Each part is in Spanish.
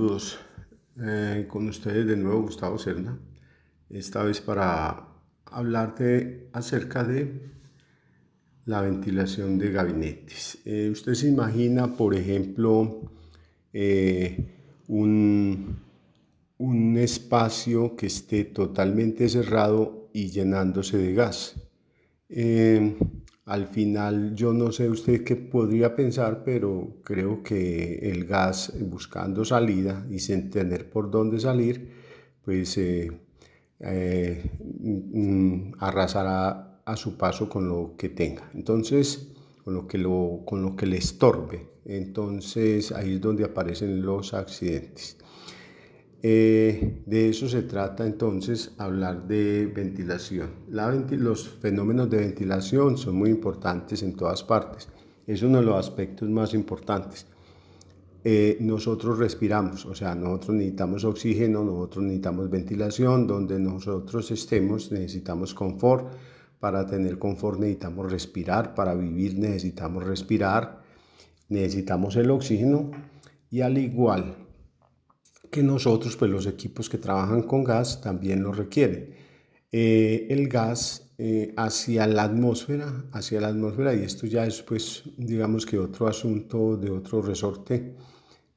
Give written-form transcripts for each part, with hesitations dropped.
Saludos. Con ustedes de nuevo Gustavo Serna, esta vez para hablarte acerca de la ventilación de gabinetes. Usted se imagina, por ejemplo, un, un espacio que esté totalmente cerrado y llenándose de gas. Eh, Al final, yo no sé usted qué podría pensar, pero creo que el gas buscando salida y sin tener por dónde salir, pues arrasará a su paso con lo que tenga. Entonces, con lo que le estorbe. Entonces, ahí es donde aparecen los accidentes. De eso se trata entonces, hablar de ventilación. Los fenómenos de ventilación son muy importantes en todas partes. Es uno de los aspectos más importantes. Nosotros respiramos, o sea, nosotros necesitamos oxígeno, nosotros necesitamos ventilación, donde nosotros estemos necesitamos confort. Para tener confort necesitamos respirar, para vivir necesitamos respirar, necesitamos el oxígeno y al igual que nosotros, pues los equipos que trabajan con gas también lo requieren. El gas hacia la atmósfera, y esto ya es pues digamos que otro asunto de otro resorte,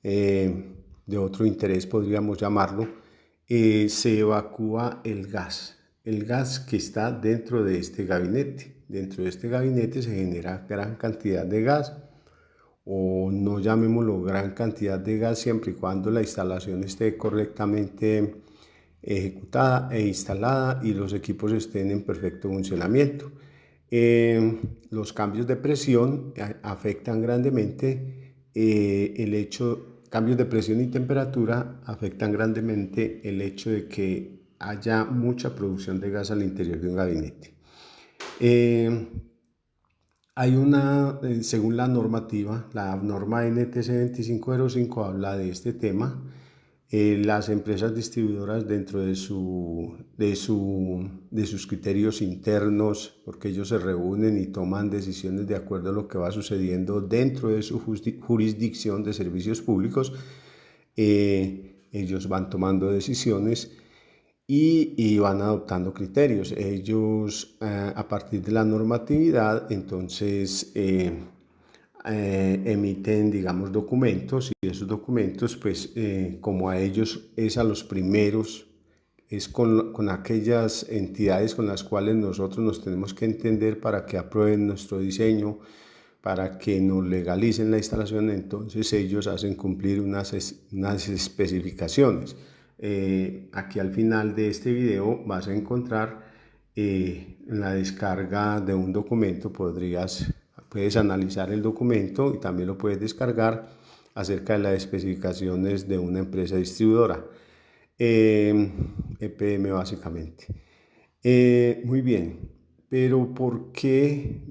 de otro interés podríamos llamarlo, se evacúa el gas que está dentro de este gabinete. Dentro de este gabinete se genera gran cantidad de gas, o no llamémoslo gran cantidad de gas, siempre y cuando la instalación esté correctamente ejecutada e instalada y los equipos estén en perfecto funcionamiento. Los cambios de presión afectan grandemente cambios de presión y temperatura afectan grandemente el hecho de que haya mucha producción de gas al interior de un gabinete. Hay según la normativa, la norma NTC 2505 habla de este tema. Las empresas distribuidoras dentro de sus criterios internos, porque ellos se reúnen y toman decisiones de acuerdo a lo que va sucediendo dentro de su jurisdicción de servicios públicos, ellos van tomando decisiones y van adoptando criterios. Ellos, a partir de la normatividad, entonces emiten, digamos, documentos, y esos documentos, pues, como a ellos es a los primeros, es con aquellas entidades con las cuales nosotros nos tenemos que entender para que aprueben nuestro diseño, para que nos legalicen la instalación. Entonces ellos hacen cumplir unas especificaciones. Aquí al final de este video vas a encontrar en la descarga de un documento, puedes analizar el documento y también lo puedes descargar acerca de las especificaciones de una empresa distribuidora, EPM básicamente. Muy bien, pero ¿por qué?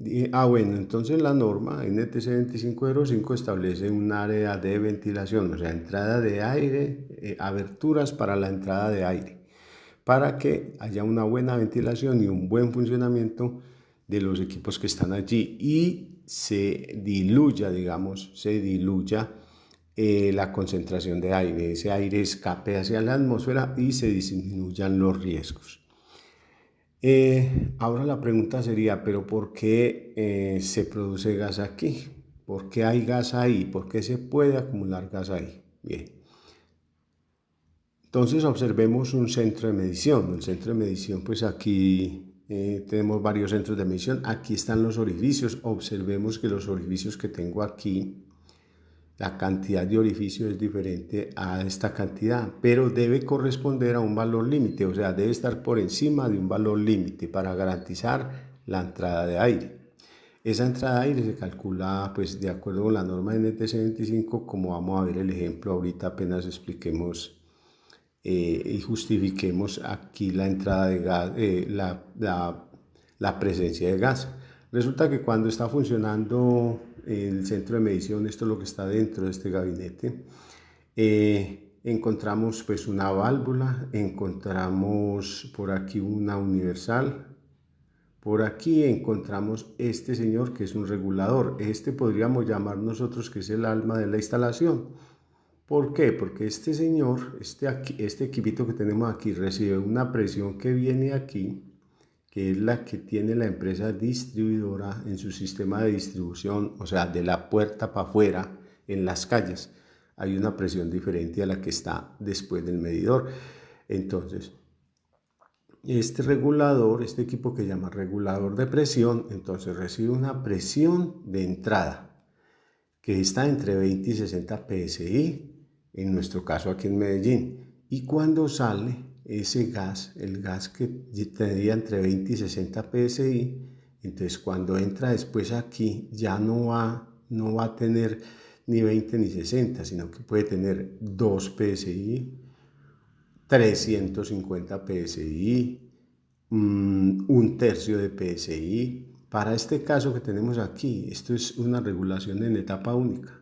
Bueno, entonces la norma NTC 2505 establece un área de ventilación, o sea, entrada de aire, aberturas para la entrada de aire, para que haya una buena ventilación y un buen funcionamiento de los equipos que están allí y se diluya, digamos, la concentración de aire, ese aire escape hacia la atmósfera y se disminuyan los riesgos. Ahora la pregunta sería, ¿pero por qué se produce gas aquí? ¿Por qué hay gas ahí? ¿Por qué se puede acumular gas ahí? Bien. Entonces observemos un centro de medición. El centro de medición, pues aquí tenemos varios centros de medición. Aquí están los orificios. Observemos que los orificios que tengo aquí, la cantidad de orificios es diferente a esta cantidad, pero debe corresponder a un valor límite, o sea, debe estar por encima de un valor límite para garantizar la entrada de aire. Esa entrada de aire se calcula pues de acuerdo con la norma NTC 25, como vamos a ver el ejemplo ahorita apenas expliquemos y justifiquemos aquí la entrada de gas, la presencia de gas. Resulta que cuando está funcionando el centro de medición, esto es lo que está dentro de este gabinete, encontramos pues una válvula, encontramos por aquí una universal, por aquí encontramos este señor que es un regulador. Este podríamos llamar nosotros que es el alma de la instalación. ¿Por qué? Porque este señor, este equipito que tenemos aquí, recibe una presión que viene aquí, que es la que tiene la empresa distribuidora en su sistema de distribución, o sea, de la puerta para afuera, en las calles. Hay una presión diferente a la que está después del medidor. Entonces, este regulador, este equipo que se llama regulador de presión, entonces recibe una presión de entrada que está entre 20 y 60 psi, en nuestro caso aquí en Medellín. Y cuando sale ese gas, el gas que tendría entre 20 y 60 psi, entonces cuando entra después aquí ya no va a tener ni 20 ni 60, sino que puede tener 2 psi, 350 psi, un tercio de PSI. Para este caso que tenemos aquí, esto es una regulación en etapa única.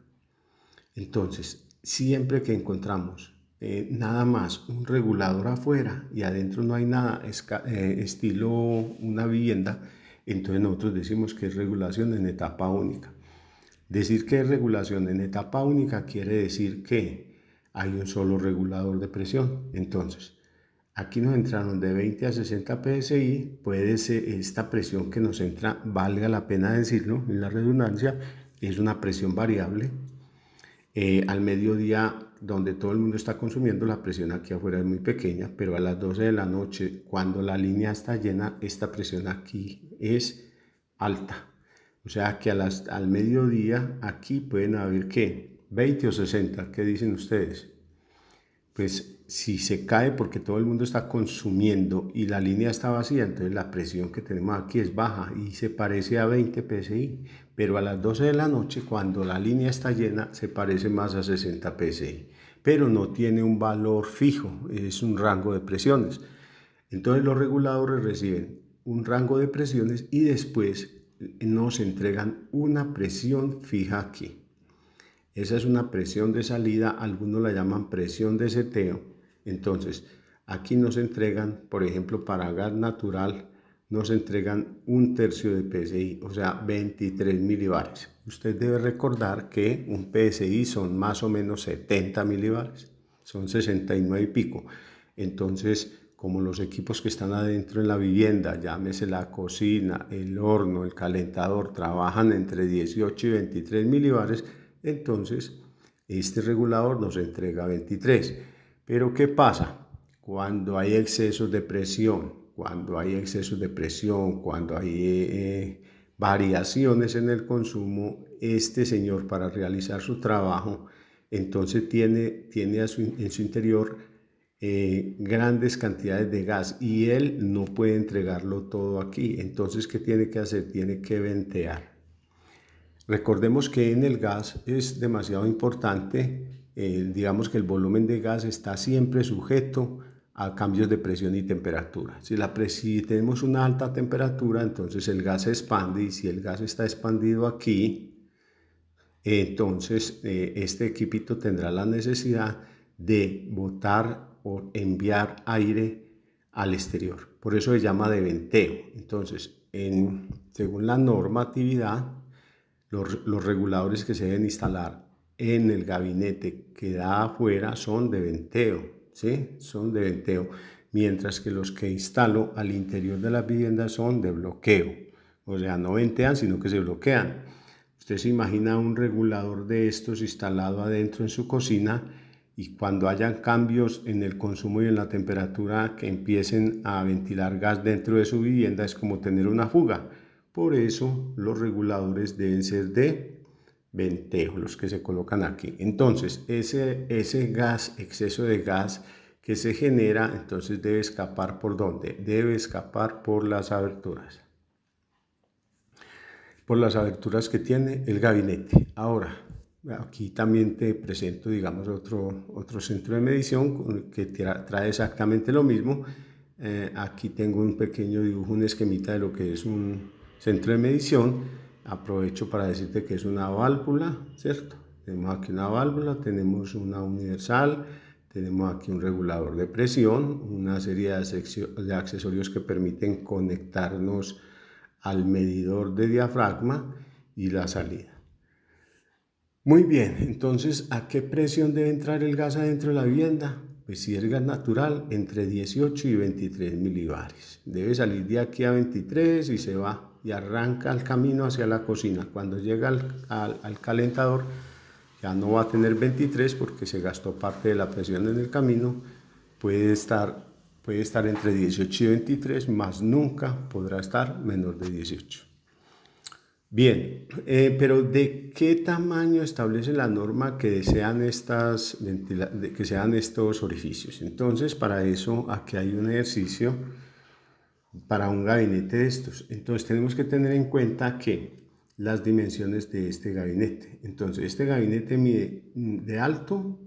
Entonces, siempre que encontramos nada más un regulador afuera y adentro no hay nada, estilo una vivienda, entonces nosotros decimos que es regulación en etapa única. Decir que es regulación en etapa única quiere decir que hay un solo regulador de presión. Entonces, aquí nos entraron de 20 a 60 psi, puede ser esta presión que nos entra, valga la pena decirlo, en la redundancia, es una presión variable. Al mediodía, donde todo el mundo está consumiendo, la presión aquí afuera es muy pequeña, pero a las 12 de la noche, cuando la línea está llena, esta presión aquí es alta. O sea que al mediodía aquí pueden haber, ¿qué? 20 o 60, ¿qué dicen ustedes? Pues si se cae porque todo el mundo está consumiendo y la línea está vacía, entonces la presión que tenemos aquí es baja y se parece a 20 psi, pero a las 12 de la noche, cuando la línea está llena, se parece más a 60 psi, pero no tiene un valor fijo, es un rango de presiones. Entonces los reguladores reciben un rango de presiones y después nos entregan una presión fija aquí. Esa es una presión de salida, algunos la llaman presión de seteo. Entonces, aquí nos entregan, por ejemplo, para gas natural, nos entregan un tercio de PSI, o sea, 23 milibares. Usted debe recordar que un PSI son más o menos 70 milibares, son 69 y pico. Entonces, como los equipos que están adentro en la vivienda, llámese la cocina, el horno, el calentador, trabajan entre 18 y 23 milibares, entonces este regulador nos entrega 23. Pero ¿qué pasa? Cuando hay excesos de presión, cuando hay variaciones en el consumo, este señor para realizar su trabajo, entonces tiene en su interior grandes cantidades de gas y él no puede entregarlo todo aquí. Entonces, ¿qué tiene que hacer? Tiene que ventear. Recordemos que en el gas es demasiado importante, digamos que el volumen de gas está siempre sujeto a cambios de presión y temperatura. Si tenemos una alta temperatura, entonces el gas se expande, y si el gas está expandido aquí, entonces este equipito tendrá la necesidad de botar o enviar aire al exterior. Por eso se llama de venteo. Entonces, según la normatividad, los reguladores que se deben instalar en el gabinete que da afuera son de venteo, ¿sí? Son de venteo, mientras que los que instalo al interior de la vivienda son de bloqueo, o sea, no ventean, sino que se bloquean. Usted se imagina un regulador de estos instalado adentro en su cocina y cuando hayan cambios en el consumo y en la temperatura que empiecen a ventilar gas dentro de su vivienda, es como tener una fuga. Por eso los reguladores deben ser de venteo, los que se colocan aquí. Entonces, ese gas, exceso de gas que se genera, entonces debe escapar ¿por dónde? Debe escapar por las aberturas. Por las aberturas que tiene el gabinete. Ahora, aquí también te presento, digamos, otro centro de medición que trae exactamente lo mismo. Aquí tengo un pequeño dibujo, un esquemita de lo que es un centro de medición. Aprovecho para decirte que es una válvula, ¿cierto? Tenemos aquí una válvula, tenemos una universal, tenemos aquí un regulador de presión, una serie de accesorios que permiten conectarnos al medidor de diafragma y la salida. Muy bien, entonces, ¿a qué presión debe entrar el gas adentro de la vivienda? Pues si es gas natural, entre 18 y 23 milibares. Debe salir de aquí a 23 y se va y arranca el camino hacia la cocina. Cuando llega al calentador, ya no va a tener 23 porque se gastó parte de la presión en el camino. Puede estar entre 18 y 23, más nunca podrá estar menor de 18. Bien, pero ¿de qué tamaño establece la norma que sean que sean estos orificios? Entonces, para eso, aquí hay un ejercicio para un gabinete de estos. Entonces, tenemos que tener en cuenta que las dimensiones de este gabinete. Entonces, este gabinete mide de alto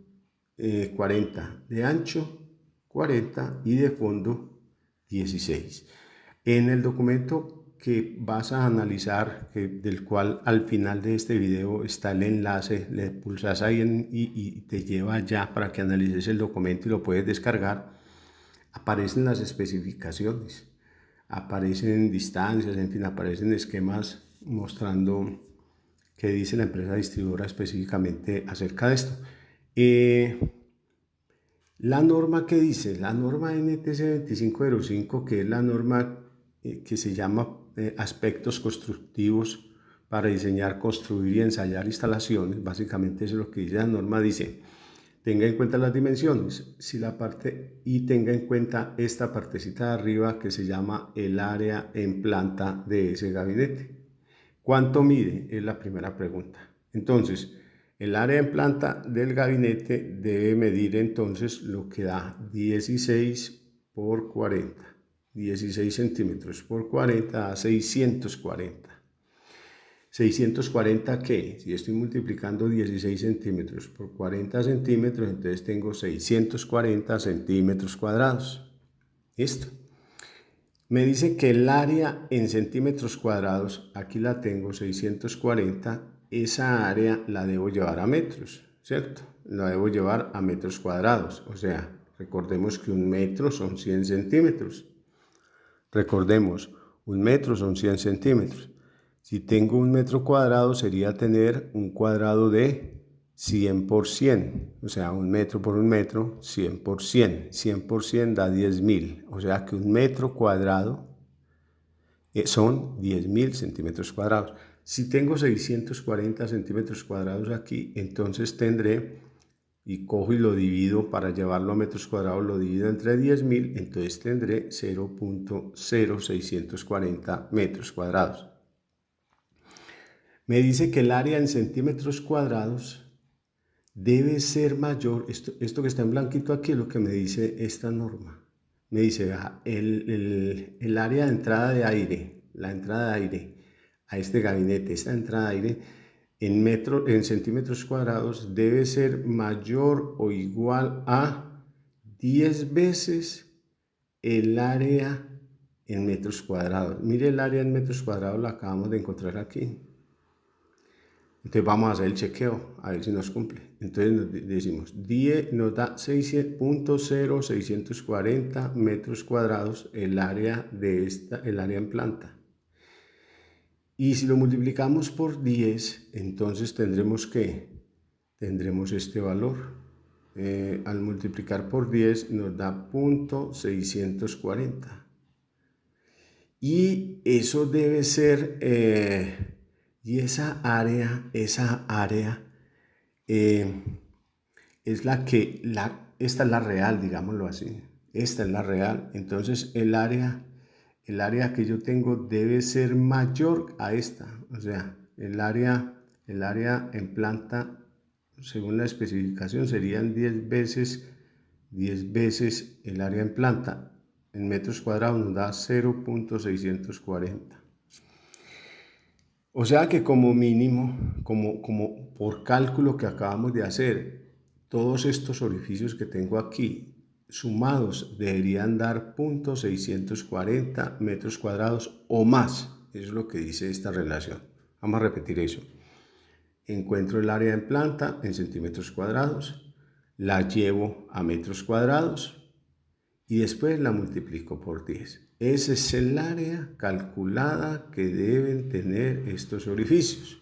40, de ancho 40 y de fondo 16. En el documento que vas a analizar, del cual al final de este video está el enlace, le pulsas ahí y te lleva ya para que analices el documento y lo puedes descargar, aparecen las especificaciones, aparecen distancias, en fin, aparecen esquemas mostrando qué dice la empresa distribuidora específicamente acerca de esto. La norma que dice, la norma NTC 2505, que es la norma que se llama aspectos constructivos para diseñar, construir y ensayar instalaciones, básicamente eso es lo que dice la norma, dice, tenga en cuenta las dimensiones, si la parte, y tenga en cuenta esta partecita de arriba que se llama el área en planta de ese gabinete. ¿Cuánto mide? Es la primera pregunta. Entonces, el área en planta del gabinete debe medir entonces lo que da 16 por 40. 16 centímetros por 40 a 640. ¿640 qué? Si estoy multiplicando 16 centímetros por 40 centímetros, entonces tengo 640 centímetros cuadrados. ¿Listo? Me dice que el área en centímetros cuadrados, aquí la tengo 640, esa área la debo llevar a metros, ¿cierto? La debo llevar a metros cuadrados, o sea, recordemos que un metro son 100 centímetros. Recordemos, un metro son 100 centímetros. Si tengo un metro cuadrado, sería tener un cuadrado de 100 por 100. O sea, un metro por un metro, 100 por 100. 100 por 100 da 10.000. O sea que un metro cuadrado son 10.000 centímetros cuadrados. Si tengo 640 centímetros cuadrados aquí, entonces tendré, y cojo y lo divido para llevarlo a metros cuadrados, lo divido entre 10.000, entonces tendré 0.0640 metros cuadrados. Me dice que el área en centímetros cuadrados debe ser mayor, esto que está en blanquito aquí es lo que me dice esta norma. Me dice, el área de entrada de aire, la entrada de aire a este gabinete, esta entrada de aire en centímetros cuadrados debe ser mayor o igual a 10 veces el área en metros cuadrados. Mire, el área en metros cuadrados la acabamos de encontrar aquí. Entonces vamos a hacer el chequeo, a ver si nos cumple. Entonces decimos, 10 nos da 6.0640 metros cuadrados el área el área en planta. Y si lo multiplicamos por 10, entonces tendremos este valor. Al multiplicar por 10 nos da 0.640. Y eso debe ser, y esa área es esta es la real, digámoslo así. Esta es la real. Entonces el área que yo tengo debe ser mayor a esta. O sea, el área en planta, según la especificación, serían 10 veces el área en planta. En metros cuadrados nos da 0.640. O sea que como mínimo, como por cálculo que acabamos de hacer, todos estos orificios que tengo aquí sumados deberían dar 0.640 metros cuadrados o más. Eso es lo que dice esta relación. Vamos a repetir eso. Encuentro el área en planta en centímetros cuadrados, la llevo a metros cuadrados y después la multiplico por 10. Ese es el área calculada que deben tener estos orificios.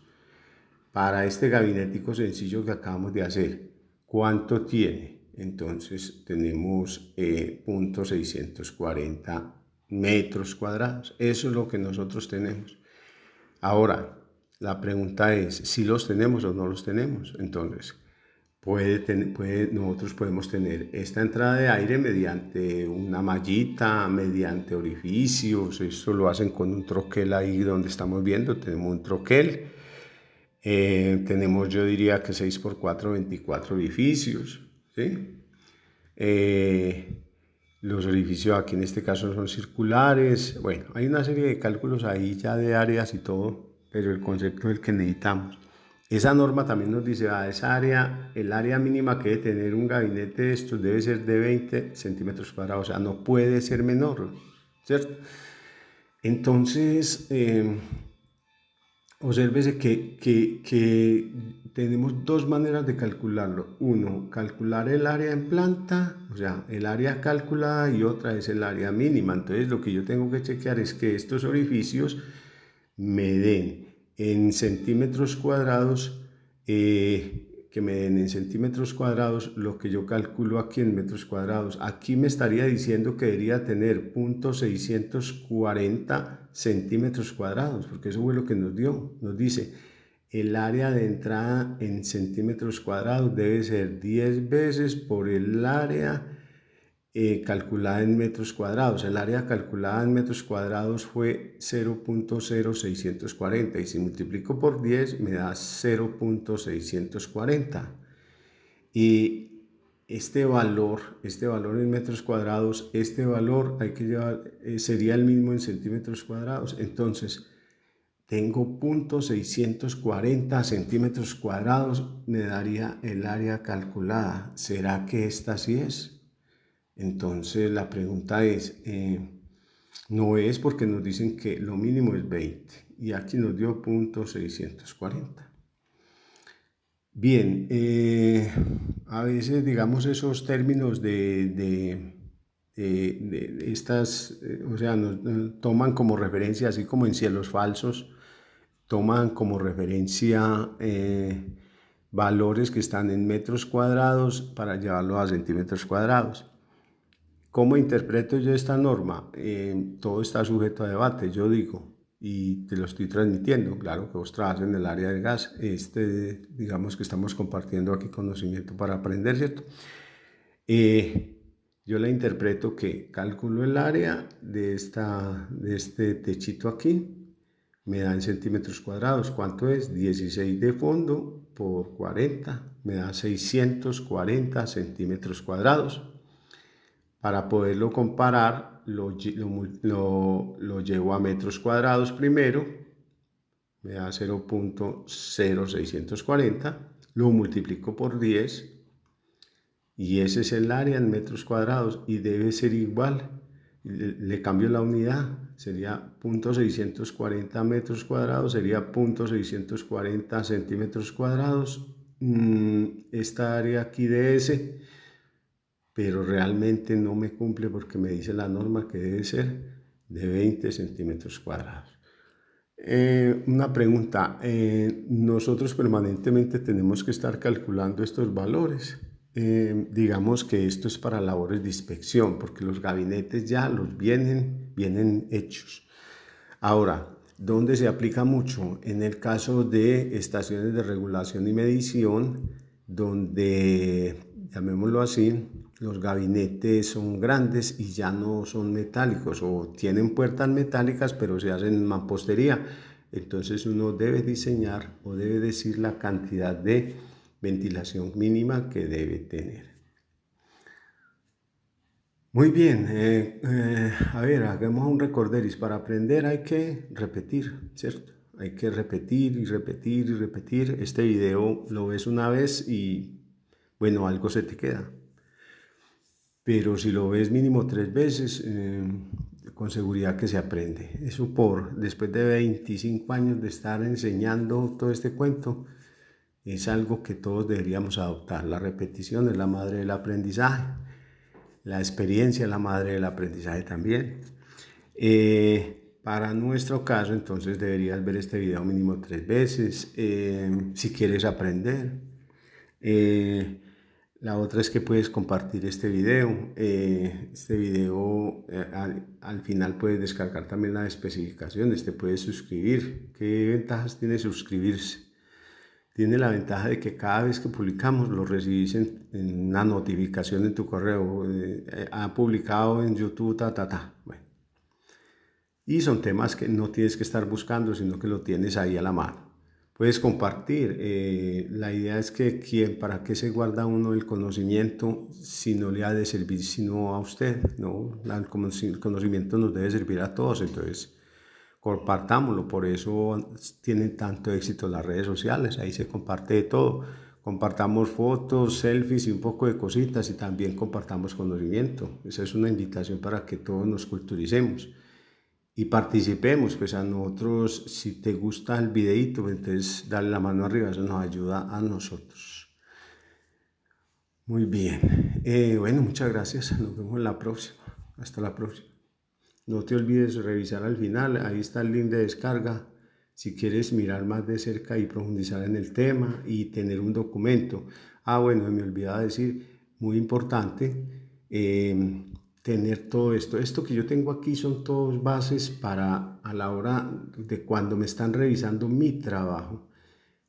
para este gabinetico sencillo que acabamos de hacer, ¿cuánto tiene? Entonces tenemos 0.640 metros cuadrados. Eso es lo que nosotros tenemos. Ahora, la pregunta es si los tenemos o no los tenemos. Entonces, nosotros podemos tener esta entrada de aire mediante una mallita, mediante orificios. Esto lo hacen con un troquel ahí donde estamos viendo. Tenemos un troquel. Tenemos, yo diría que 6x4, 24 orificios. ¿Sí? Los orificios aquí en este caso son circulares. Bueno, hay una serie de cálculos ahí ya de áreas y todo, pero el concepto es el que necesitamos. Esa norma también nos dice, esa área, el área mínima que debe tener un gabinete de estos debe ser de 20 centímetros cuadrados, o sea, no puede ser menor, ¿cierto? Entonces, obsérvese que tenemos dos maneras de calcularlo. Uno, calcular el área en planta, o sea, el área calculada, y otra es el área mínima. Entonces, lo que yo tengo que chequear es que estos orificios me den en centímetros cuadrados, lo que yo calculo aquí en metros cuadrados. Aquí me estaría diciendo que debería tener 0.640 centímetros cuadrados, porque eso fue lo que nos dio. Nos dice, el área de entrada en centímetros cuadrados debe ser 10 veces por el área calculada en metros cuadrados. El área calculada en metros cuadrados fue 0.0640 y si multiplico por 10 me da 0.640. Y este valor en metros cuadrados, este valor hay que llevar, sería el mismo en centímetros cuadrados. Entonces, tengo 0.640 centímetros cuadrados, me daría el área calculada. ¿Será que esta sí es? Entonces la pregunta es, no es porque nos dicen que lo mínimo es 20 y aquí nos dio 0.640. Bien, a veces digamos esos términos de estas, o sea, nos toman como referencia, así como en cielos falsos, toman como referencia valores que están en metros cuadrados para llevarlos a centímetros cuadrados. ¿Cómo interpreto yo esta norma? Todo está sujeto a debate, yo digo, y te lo estoy transmitiendo. Claro que vos trabajas en el área del gas, digamos que estamos compartiendo aquí conocimiento para aprender, ¿cierto? Yo la interpreto que calculo el área de este techito aquí, me da en centímetros cuadrados. ¿Cuánto es? 16 de fondo por 40, me da 640 centímetros cuadrados. Para poderlo comparar, lo llevo a metros cuadrados primero, me da 0.0640, lo multiplico por 10 y ese es el área en metros cuadrados y debe ser igual. Le cambio la unidad, sería 0.640 metros cuadrados, sería 0.640 centímetros cuadrados. Esta área aquí de S, pero realmente no me cumple porque me dice la norma que debe ser de 20 centímetros cuadrados. Una pregunta, nosotros permanentemente tenemos que estar calculando estos valores. Digamos que esto es para labores de inspección, porque los gabinetes ya los vienen hechos. Ahora, ¿dónde se aplica mucho? En el caso de estaciones de regulación y medición, donde, llamémoslo así, los gabinetes son grandes y ya no son metálicos o tienen puertas metálicas pero se hacen en mampostería. Entonces uno debe diseñar o debe decir la cantidad de ventilación mínima que debe tener. Muy bien, a ver, hagamos un recorderis. Para aprender hay que repetir, ¿cierto? Hay que repetir y repetir y repetir. Este video lo ves una vez y, bueno, algo se te queda. Pero si lo ves mínimo 3 veces, con seguridad que se aprende. Eso después de 25 años de estar enseñando todo este cuento, es algo que todos deberíamos adoptar. La repetición es la madre del aprendizaje. La experiencia es la madre del aprendizaje también. para nuestro caso, entonces deberías ver este video mínimo 3 veces si quieres aprender. La otra es que puedes compartir este video. Al final puedes descargar también las especificaciones, te puedes suscribir. ¿Qué ventajas tiene suscribirse? Tiene la ventaja de que cada vez que publicamos lo recibís en una notificación en tu correo. Ha publicado en YouTube, Bueno. Y son temas que no tienes que estar buscando, sino que lo tienes ahí a la mano. Puedes compartir. La idea es que ¿para qué se guarda uno el conocimiento si no le ha de servir sino a usted? ¿No? El conocimiento nos debe servir a todos, entonces compartámoslo. Por eso tienen tanto éxito las redes sociales, ahí se comparte de todo. Compartamos fotos, selfies y un poco de cositas, y también compartamos conocimiento. Esa es una invitación para que todos nos culturicemos y participemos. Pues a nosotros, si te gusta el videito, entonces dale la mano arriba, eso nos ayuda a nosotros. Muy bien, bueno, muchas gracias, nos vemos en la próxima, hasta la próxima. No te olvides revisar al final, ahí está el link de descarga, si quieres mirar más de cerca y profundizar en el tema y tener un documento. Bueno, me olvidaba decir, muy importante, tener todo esto. Esto que yo tengo aquí son todas bases para a la hora de cuando me están revisando mi trabajo,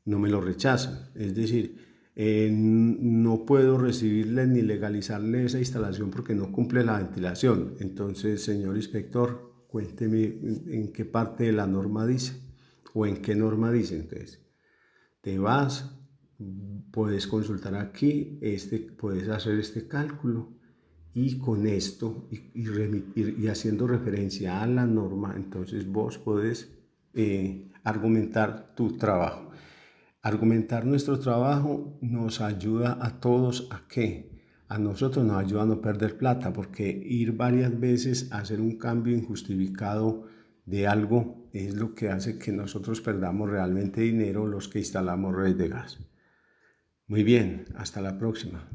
no me lo rechazan. Es decir, no puedo recibirle ni legalizarle esa instalación porque no cumple la ventilación. Entonces, señor inspector, cuénteme en qué parte de la norma dice o en qué norma dice. Entonces, te vas, puedes consultar aquí, puedes hacer este cálculo, y con esto y haciendo referencia a la norma, entonces vos podés argumentar tu trabajo. Argumentar nuestro trabajo nos ayuda a todos a qué. A nosotros nos ayuda a no perder plata, porque ir varias veces a hacer un cambio injustificado de algo es lo que hace que nosotros perdamos realmente dinero los que instalamos redes de gas. Muy bien, hasta la próxima.